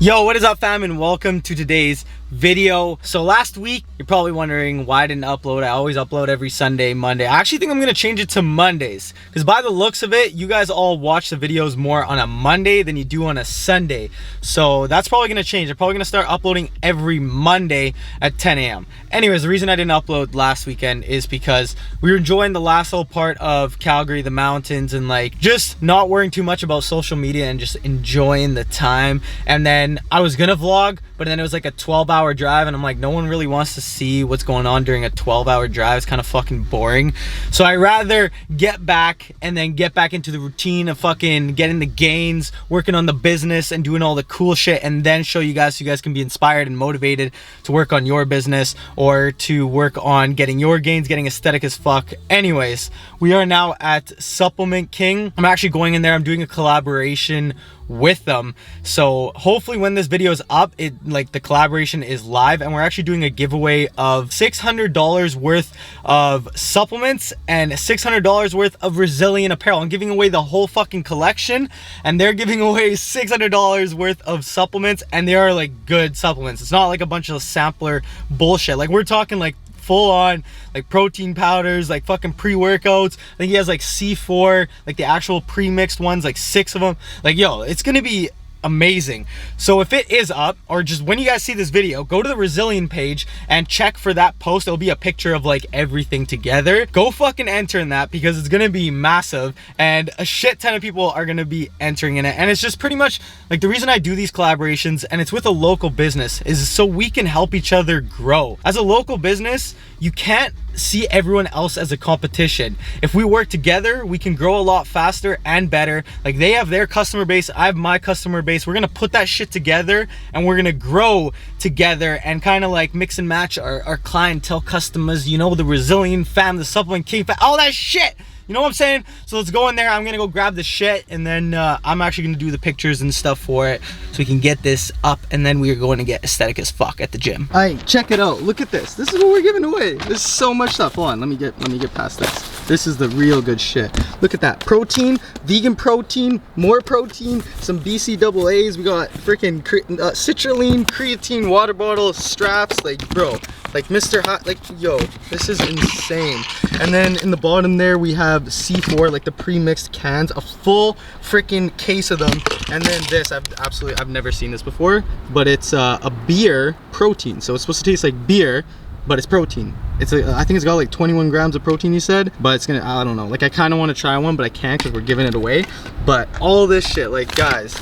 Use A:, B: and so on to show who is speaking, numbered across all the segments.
A: Yo, what is up, fam, and welcome to today's video. So last week, you're probably wondering why I didn't upload. I always upload every Sunday, Monday. I actually think I'm gonna change it to Mondays, because by the looks of it, you guys all watch the videos more on a Monday than you do on a Sunday. So that's probably gonna change. I'm probably gonna start uploading every Monday at 10 a.m. Anyways, the reason I didn't upload last weekend is because we were enjoying the last little part of Calgary, the mountains, and like just not worrying too much about social media and just enjoying the time. And then I was gonna vlog, but then it was like a 12-hour drive, and I'm like, no one really wants to see what's going on during a 12-hour drive. It's kind of fucking boring. So I rather get back and then get back into the routine of fucking getting the gains, working on the business and doing all the cool shit, and then show you guys so you guys can be inspired and motivated to work on your business or to work on getting your gains, getting aesthetic as fuck. Anyways, we are now at Supplement King. I'm actually going in there. I'm doing a collaboration with them, so hopefully when this video is up, the collaboration is live, and we're actually doing a giveaway of $600 worth of supplements and $600 worth of Rezillion Apparel. I'm giving away the whole fucking collection, and they're giving away $600 worth of supplements, and they are like good supplements. It's not like a bunch of sampler bullshit. Like, we're talking like full on like protein powders, like fucking pre-workouts. I think he has like C4, like the actual pre-mixed ones, like 6 of them. Like, yo, it's gonna be amazing. So if it is up, or just when you guys see this video, go to the Rezillion page and check for that post. It'll be a picture of like everything together. Go fucking enter in that, because it's gonna be massive, and a shit ton of people are gonna be entering in it. And it's just pretty much like the reason I do these collaborations, and it's with a local business, is so we can help each other grow. As a local business, you can't see everyone else as a competition. If we work together, we can grow a lot faster and better. Like, they have their customer base, I have my customer base. We're gonna put that shit together, and we're gonna grow together and kind of like mix and match our clientele customers, you know, the Rezillion fam, the Supplement King fam, all that shit. You know what I'm saying? So let's go in there. I'm gonna go grab the shit, and then I'm actually gonna do the pictures and stuff for it so we can get this up, and then we are going to get aesthetic as fuck at the gym. All right, check it out. Look at this. This is what we're giving away. There's so much stuff. Hold on, let me get past this. This is the real good shit. Look at that. Protein, vegan protein, more protein, some BCAAs. We got freaking citrulline, creatine, water bottle, straps. Like, bro, like Mr. Hot, like, yo, this is insane. And then in the bottom there, we have C4, like the pre-mixed cans, a full freaking case of them. And then this, I've never seen this before, but it's a beer protein. So it's supposed to taste like beer, but it's protein. I think it's got like 21 grams of protein, he said, but it's gonna, I don't know. Like, I kind of want to try one, but I can't because we're giving it away. But all this shit, like, guys,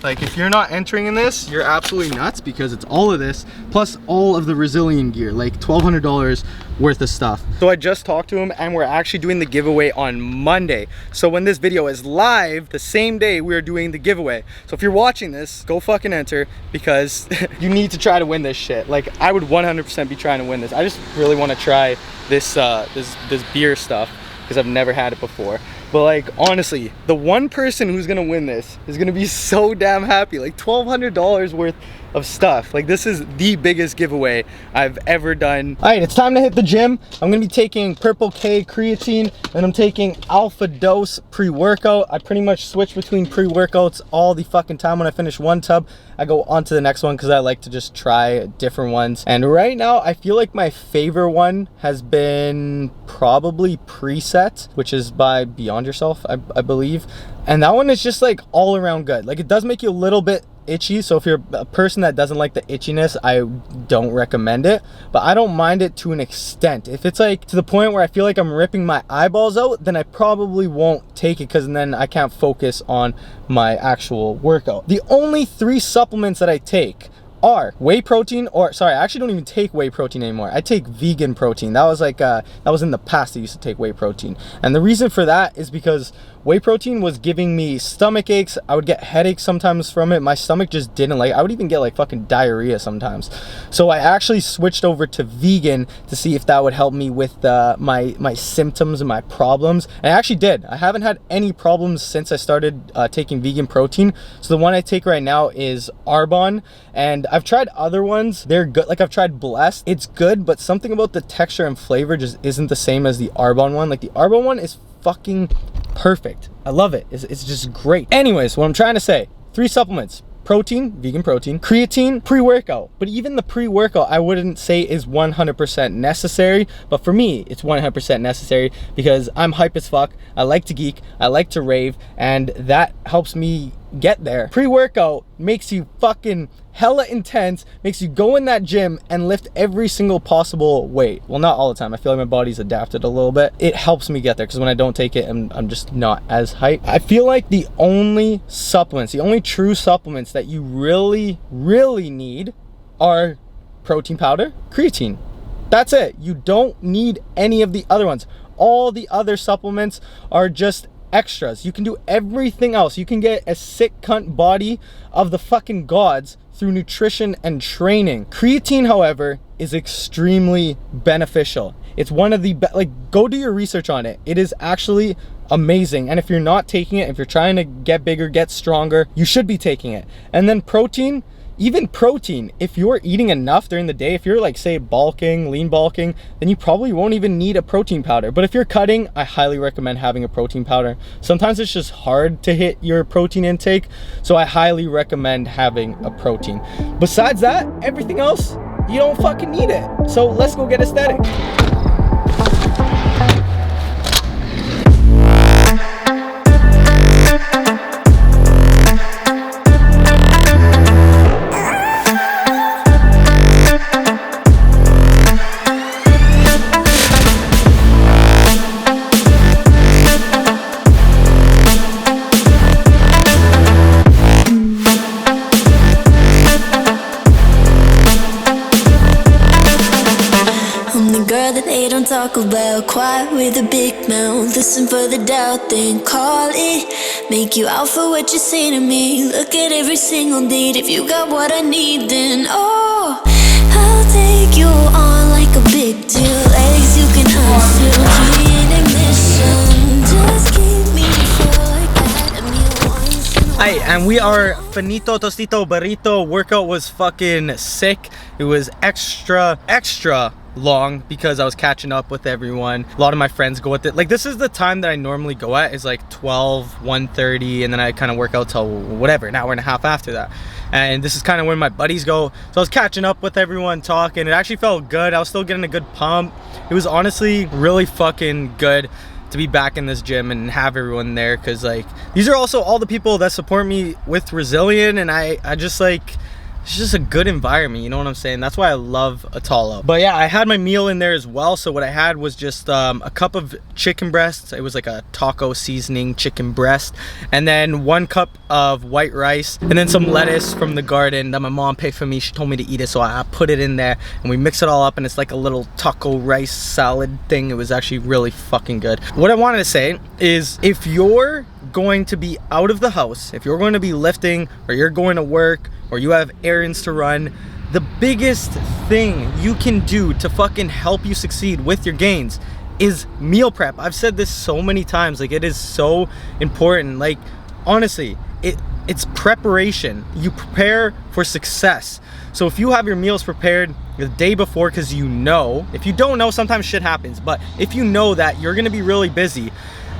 A: like, if you're not entering in this, you're absolutely nuts, because it's all of this plus all of the Rezillion gear, like $1,200 worth of stuff. So I just talked to him, and we're actually doing the giveaway on Monday. So when this video is live, the same day we're doing the giveaway. So if you're watching this, go fucking enter, because you need to try to win this shit. Like, I would 100% be trying to win this. I just really want to try this this beer stuff, because I've never had it before. But like, honestly, the one person who's gonna win this is gonna be so damn happy. Like, $1,200 worth of stuff. Like, this is the biggest giveaway I've ever done. All right, it's time to hit the gym. I'm gonna be taking Purple K creatine, and I'm taking Alpha Dose pre-workout. I pretty much switch between pre-workouts all the fucking time. When I finish one tub, I go on to the next one, because I like to just try different ones. And right now, I feel like my favorite one has been probably Preset, which is by Beyond Yourself, I believe. And that one is just like all around good. Like, it does make you a little bit itchy, so if you're a person that doesn't like the itchiness, I don't recommend it, but I don't mind it to an extent. If it's like to the point where I feel like I'm ripping my eyeballs out, then I probably won't take it, because then I can't focus on my actual workout. The only 3 supplements that I take are whey protein, or sorry, I actually don't even take whey protein anymore. I take vegan protein. That was like that was in the past. I used to take whey protein, and the reason for that is because whey protein was giving me stomach aches. I would get headaches sometimes from it. My stomach just didn't like. I would even get like fucking diarrhea sometimes. So I actually switched over to vegan to see if that would help me with my symptoms and my problems. And I actually did. I haven't had any problems since I started taking vegan protein. So the one I take right now is Arbonne, and I've tried other ones. They're good. Like, I've tried Blessed. It's good, but something about the texture and flavor just isn't the same as the Arbonne one. Like, the Arbonne one is fucking perfect. I love it. It's just great. Anyways, what I'm trying to say, 3 supplements: protein, vegan protein, creatine, pre-workout. But even the pre-workout, I wouldn't say is 100% necessary. But for me, it's 100% necessary because I'm hype as fuck. I like to geek, I like to rave, and that helps me get there. Pre-workout makes you fucking hella intense, makes you go in that gym and lift every single possible weight. Well, not all the time. I feel like my body's adapted a little bit. It helps me get there because when I don't take it, I'm just not as hyped. I feel like the only supplements, the only true supplements that you really need are protein powder, creatine. That's it. You don't need any of the other ones. All the other supplements are just extras. You can do everything else. You can get a sick cunt body of the fucking gods through nutrition and training. Creatine, however, is extremely beneficial. It's one of the go do your research on it. It is actually amazing. And if you're not taking it, if you're trying to get bigger, get stronger, you should be taking it. And then protein, even protein, if you're eating enough during the day, if you're like say bulking, lean bulking, then you probably won't even need a protein powder. But if you're cutting, I highly recommend having a protein powder. Sometimes it's just hard to hit your protein intake, so I highly recommend having a protein. Besides that, everything else, you don't fucking need it. So let's go get aesthetic.
B: Talk about quiet with a big mouth. Listen for the doubt, then call it. Make you out for what you say to me. Look at every single date. If you got what I need, then oh, I'll take you on like a big deal. Legs you can hustle, key in ignition. Just keep me full like that. A meal once in a while.
A: Hi, and we are finito tostito burrito. Workout was fucking sick. It was extra long because I was catching up with everyone. A lot of my friends go at it. Like, this is the time that I normally go at, is like 12, 1:30, and then I kind of work out till whatever, an hour and a half after that. And this is kind of when my buddies go. So I was catching up with everyone, talking. It actually felt good. I was still getting a good pump. It was honestly really fucking good to be back in this gym and have everyone there, because like these are also all the people that support me with Rezillion, and I just like, it's just a good environment, you know what I'm saying? That's why I love Atala. But yeah, I had my meal in there as well. So what I had was just a cup of chicken breasts. It was like a taco seasoning chicken breast, and then 1 cup of white rice, and then some lettuce from the garden that my mom picked for me. She told me to eat it, so I put it in there, and we mix it all up, and it's like a little taco rice salad thing. It was actually really fucking good. What I wanted to say is, if you're going to be out of the house, if you're going to be lifting, or you're going to work, or you have errands to run, the biggest thing you can do to fucking help you succeed with your gains is meal prep. I've said this so many times, like, it is so important. Like, honestly, it's preparation. You prepare for success. So if you have your meals prepared the day before, because you know, if you don't know, sometimes shit happens, but if you know that you're gonna be really busy,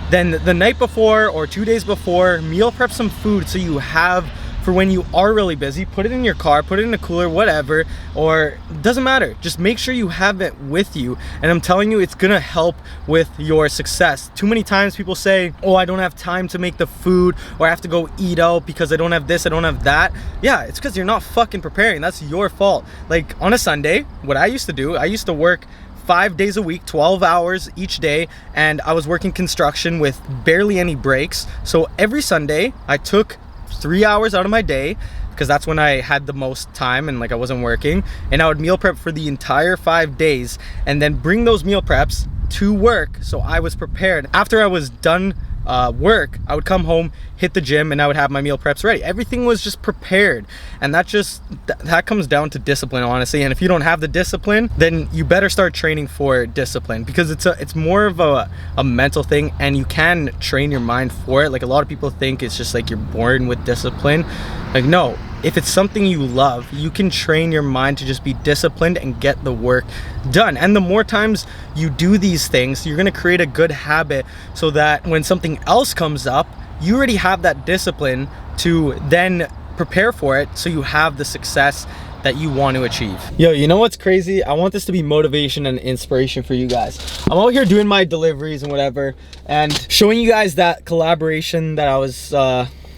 A: then the night before or 2 days before, meal prep some food so you have for when you are really busy. Put it in your car, put it in a cooler, whatever, or doesn't matter. Just make sure you have it with you. And I'm telling you, it's gonna help with your success. Too many times people say, oh, I don't have time to make the food, or I have to go eat out because I don't have this, I don't have that. Yeah, it's because you're not fucking preparing. That's your fault. Like, on a Sunday, what I used to do, I used to work 5 days a week, 12 hours each day, and I was working construction with barely any breaks. So every Sunday I took 3 hours out of my day, because that's when I had the most time and like I wasn't working, and I would meal prep for the entire 5 days and then bring those meal preps to work, so I was prepared. After I was done work, I would come home, hit the gym, and I would have my meal preps ready. Everything was just prepared, and that comes down to discipline, honestly. And if you don't have the discipline, then you better start training for discipline, because it's more of a mental thing, and you can train your mind for it. Like, a lot of people think it's just like you're born with discipline. Like, no, if it's something you love, you can train your mind to just be disciplined and get the work done. And the more times you do these things, you're gonna create a good habit, so that when something else comes up, you already have that discipline to then prepare for it so you have the success that you want to achieve. Yo, you know what's crazy? I want this to be motivation and inspiration for you guys. I'm out here doing my deliveries and whatever, and showing you guys that collaboration that I was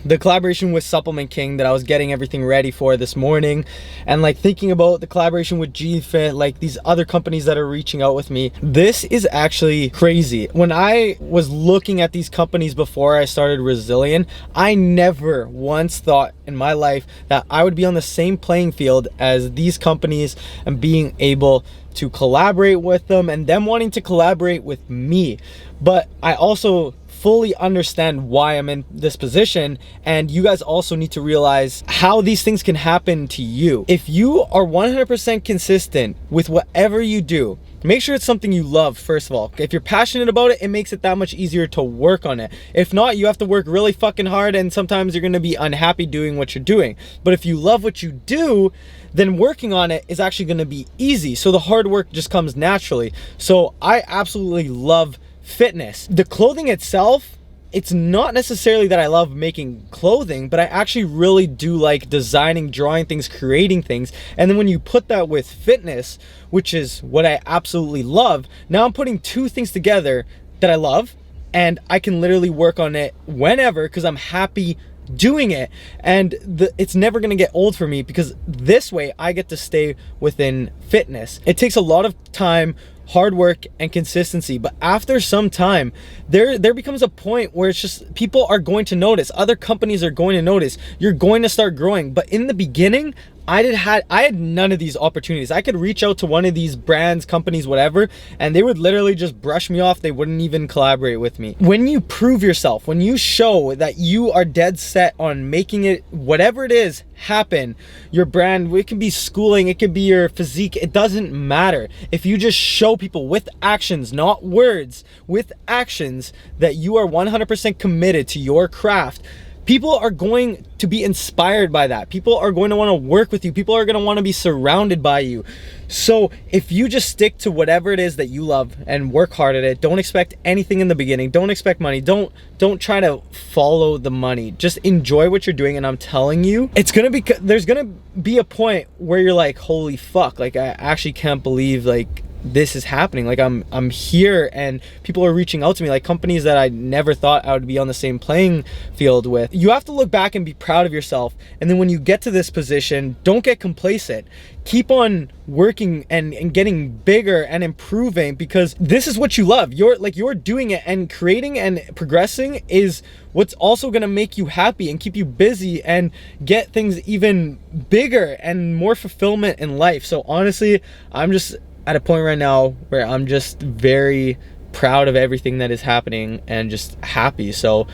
A: the collaboration with Supplement King that I was getting everything ready for this morning, and like thinking about the collaboration with G-Fit, like these other companies that are reaching out with me. This is actually crazy. When I was looking at these companies before I started Rezillion, I never once thought in my life that I would be on the same playing field as these companies and being able to collaborate with them and them wanting to collaborate with me. But I also fully understand why I'm in this position, and you guys also need to realize how these things can happen to you. If you are 100% consistent with whatever you do, make sure it's something you love, first of all. If you're passionate about it, it makes it that much easier to work on it. If not, you have to work really fucking hard, and sometimes you're gonna be unhappy doing what you're doing. But if you love what you do, then working on it is actually gonna be easy. So the hard work just comes naturally. So I absolutely love fitness. The clothing itself, it's not necessarily that I love making clothing, but I actually really do like designing, drawing things, creating things. And then when you put that with fitness, which is what I absolutely love, now I'm putting two things together that I love, and I can literally work on it whenever because I'm happy doing it. And it's never going to get old for me because this way I get to stay within fitness. It takes a lot of time, hard work, and consistency, but after some time there becomes a point where it's just people are going to notice, other companies are going to notice, you're going to start growing. But in the beginning, I had none of these opportunities. I could reach out to one of these brands, companies, whatever, and they would literally just brush me off. They wouldn't even collaborate with me. When you prove yourself, when you show that you are dead set on making it, whatever it is, happen, your brand, it can be schooling, it could be your physique, it doesn't matter. If you just show people with actions, not words, with actions, that you are 100% committed to your craft, people are going to be inspired by that. People are going to want to work with you. People are going to want to be surrounded by you. So if you just stick to whatever it is that you love and work hard at it, don't expect anything in the beginning. Don't expect money. Don't try to follow the money. Just enjoy what you're doing. And I'm telling you, there's going to be a point where you're like, holy fuck, like I actually can't believe like this is happening. Like I'm here and people are reaching out to me, like companies that I never thought I would be on the same playing field with. You have to look back and be proud of yourself, and then when you get to this position, don't get complacent. Keep on working and getting bigger and improving, because this is what you love. You're doing it, and creating and progressing is what's also going to make you happy and keep you busy and get things even bigger and more fulfillment in life. So honestly, I'm just at a point right now where I'm just very proud of everything that is happening and just happy. So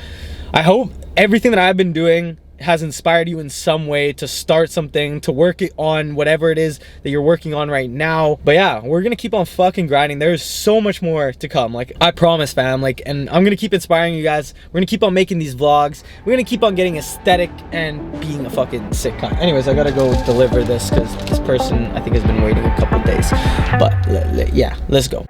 A: I hope everything that I've been doing has inspired you in some way to start something, to work it on whatever it is that you're working on right now. But yeah, we're gonna keep on fucking grinding. There's so much more to come, like I promise, fam. Like, and I'm gonna keep inspiring you guys. We're gonna keep on making these vlogs. We're gonna keep on getting aesthetic and being a fucking sick cunt. Anyways, I gotta go deliver this because this person I think has been waiting a couple days. But yeah, let's go.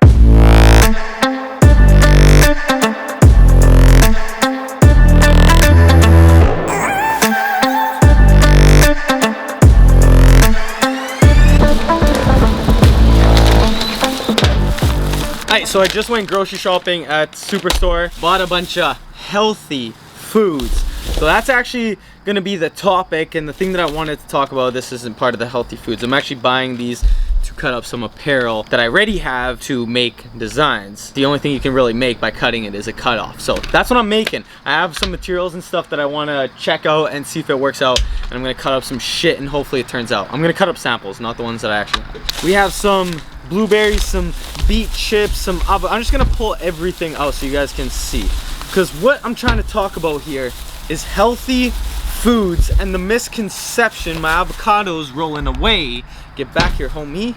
A: Alright, so I just went grocery shopping at Superstore, bought a bunch of healthy foods. So that's actually gonna be the topic, and the thing that I wanted to talk about, this isn't part of the healthy foods. I'm actually buying these to cut up some apparel that I already have to make designs. The only thing you can really make by cutting it is a cutoff. So that's what I'm making. I have some materials and stuff that I wanna check out and see if it works out, and I'm gonna cut up some shit and hopefully it turns out. I'm gonna cut up samples, not the ones that I actually have. We have some blueberries, some beet chips, some avocado. I'm just gonna pull everything out so you guys can see, because what I'm trying to talk about here is healthy foods and the misconception. My avocado's rolling away. Get back here, homie.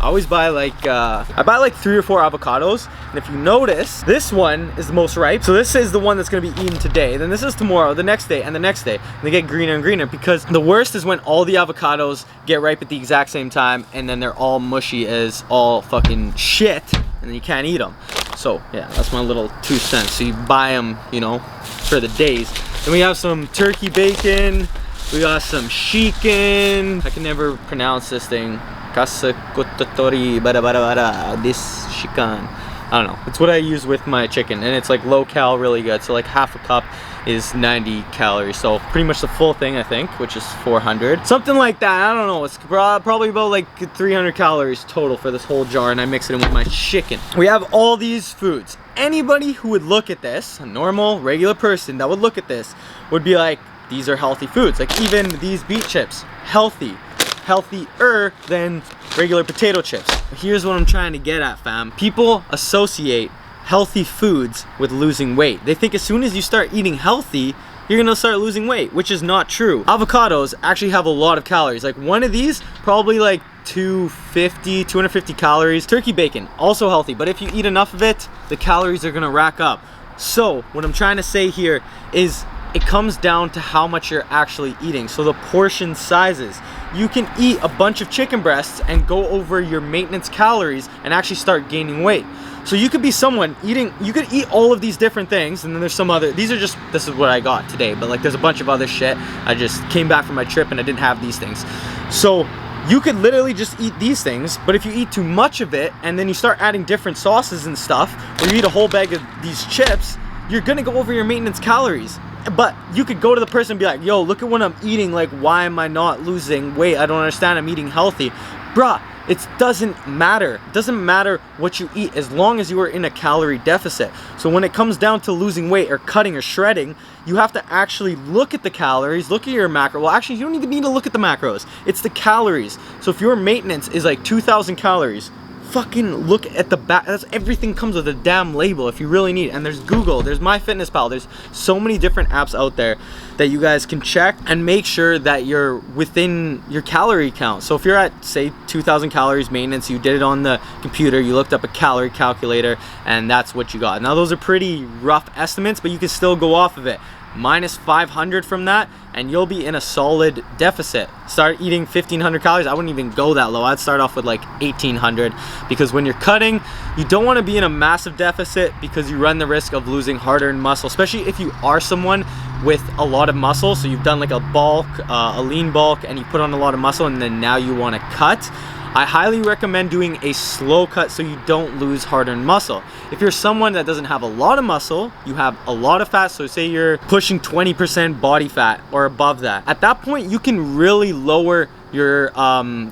A: I always buy like I buy like 3 or 4 avocados, and if you notice, this one is the most ripe. So this is the one that's gonna be eaten today, then this is tomorrow, the next day, and the next day. And they get greener and greener, because the worst is when all the avocados get ripe at the exact same time, and then they're all mushy as all fucking shit, and then you can't eat them. So yeah, that's my little 2 cents. So you buy them, you know, for the days. Then we have some turkey bacon. We got some chicken. I can never pronounce this thing. Kasakototori bara bara bara. This chicken. I don't know. It's what I use with my chicken, and it's like low cal, really good. So like half a cup is 90 calories. So pretty much the full thing, I think, which is 400. Something like that. I don't know. It's probably about like 300 calories total for this whole jar, and I mix it in with my chicken. We have all these foods. Anybody who would look at this, a normal, regular person that would look at this, would be like, these are healthy foods. Like even these beet chips, healthy. Healthier than regular potato chips. Here's what I'm trying to get at, fam. People associate healthy foods with losing weight. They think as soon as you start eating healthy, you're gonna start losing weight, which is not true. Avocados actually have a lot of calories. Like one of these, probably like 250 calories. Turkey bacon, also healthy, but if you eat enough of it, the calories are gonna rack up. So what I'm trying to say here is it comes down to how much you're actually eating. So the portion sizes. You can eat a bunch of chicken breasts and go over your maintenance calories and actually start gaining weight. So you could be someone eating, you could eat all of these different things, and then there's some other, these are just, this is what I got today, but like there's a bunch of other shit. I just came back from my trip and I didn't have these things. So you could literally just eat these things, but if you eat too much of it and then you start adding different sauces and stuff, or you eat a whole bag of these chips, you're gonna go over your maintenance calories. But you could go to the person and be like, yo, look at what I'm eating, like why am I not losing weight? I don't understand, I'm eating healthy. Bruh, it doesn't matter. It doesn't matter what you eat as long as you are in a calorie deficit. So when it comes down to losing weight or cutting or shredding, you have to actually look at the calories, look at your macro. Well, actually, you don't even need to look at the macros. It's the calories. So if your maintenance is like 2,000 calories, fucking look at the back. That's everything comes with a damn label if you really need it. And there's Google, there's MyFitnessPal, there's so many different apps out there that you guys can check and make sure that you're within your calorie count. So if you're at say 2,000 calories maintenance, you did it on the computer, you looked up a calorie calculator, and that's what you got. Now those are pretty rough estimates, but you can still go off of it. Minus 500 from that and you'll be in a solid deficit. Start eating 1,500 calories. I wouldn't even go that low. I'd start off with like 1,800, because when you're cutting, you don't want to be in a massive deficit because you run the risk of losing hard-earned muscle, especially if you are someone with a lot of muscle. So you've done like a bulk, a lean bulk, and you put on a lot of muscle, and then now you want to cut. I highly recommend doing a slow cut so you don't lose hard-earned muscle. If you're someone that doesn't have a lot of muscle, you have a lot of fat, so say you're pushing 20% body fat or above that, at that point you can really lower your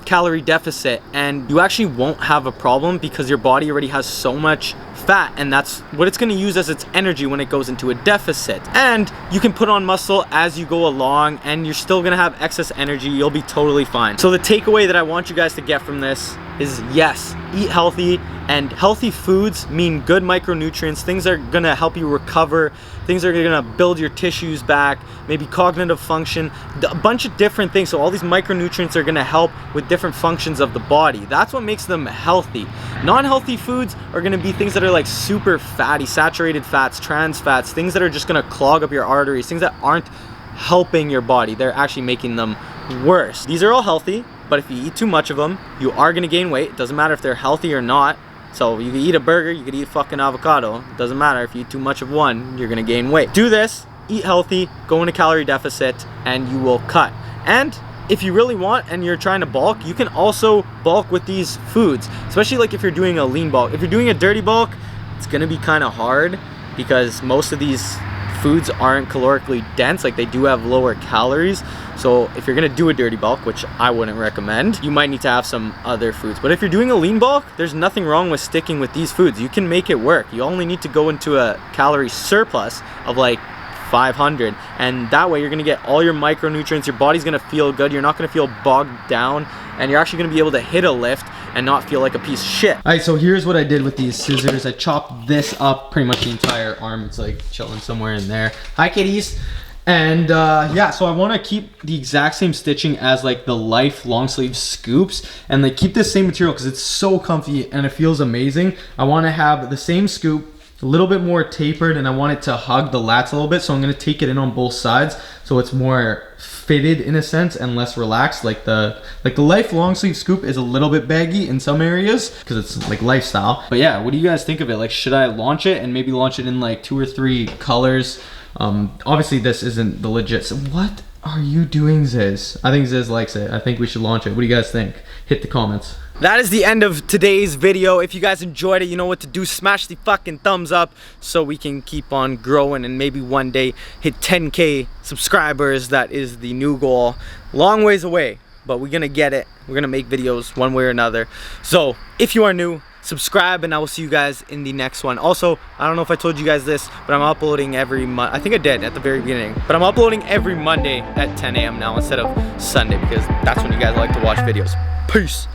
A: calorie deficit and you actually won't have a problem because your body already has so much fat, and that's what it's going to use as its energy when it goes into a deficit. And you can put on muscle as you go along and you're still going to have excess energy. You'll be totally fine. So the takeaway that I want you guys to get from this is, yes, eat healthy, and healthy foods mean good micronutrients, things that are going to help you recover, things that are going to build your tissues back, maybe cognitive function, a bunch of different things. So all these micronutrients are going to help with different functions of the body. That's what makes them healthy. Non-healthy foods are going to be things that are like super fatty, saturated fats, trans fats, things that are just going to clog up your arteries, things that aren't helping your body. They're actually making them worse. These are all healthy, but if you eat too much of them, you are going to gain weight. It doesn't matter if they're healthy or not. So you can eat a burger, you could eat fucking avocado. It doesn't matter. If you eat too much of one, you're gonna gain weight. Do this, eat healthy, go into calorie deficit, and you will cut. And if you really want and you're trying to bulk, you can also bulk with these foods, especially like if you're doing a lean bulk. If you're doing a dirty bulk, it's gonna be kind of hard because most of these foods aren't calorically dense, like they do have lower calories. So if you're gonna do a dirty bulk, which I wouldn't recommend, you might need to have some other foods. But if you're doing a lean bulk, there's nothing wrong with sticking with these foods. You can make it work. You only need to go into a calorie surplus of like 500, and that way you're gonna get all your micronutrients. Your body's gonna feel good. You're not gonna feel bogged down, and you're actually gonna be able to hit a lift and not feel like a piece of shit. All right, so here's what I did with these scissors. I chopped this up, pretty much the entire arm. It's like chilling somewhere in there. Hi, kitties. And yeah, so I want to keep the exact same stitching as like the Life long sleeve scoops, and like keep the same material because it's so comfy and it feels amazing. I want to have the same scoop, a little bit more tapered, and I want it to hug the lats a little bit. So I'm going to take it in on both sides so it's more fitted in a sense and less relaxed. Like the Life long sleeve scoop is a little bit baggy in some areas because it's like lifestyle. But yeah, what do you guys think of it? Like, should I launch it and maybe launch it in like 2 or 3 colors? Obviously this isn't the legit. So what are you doing, Ziz? I think Ziz likes it. I think we should launch it. What do you guys think? Hit the comments. That is the end of today's video. If you guys enjoyed it, you know what to do. Smash the fucking thumbs up so we can keep on growing and maybe one day hit 10K subscribers. That is the new goal. Long ways away, but we're gonna get it. We're gonna make videos one way or another. So if you are new, subscribe, and I will see you guys in the next one. Also, I don't know if I told you guys this, but I'm uploading every month. I think I did at the very beginning, but I'm uploading every Monday at 10 a.m. now instead of Sunday, because that's when you guys like to watch videos. Peace.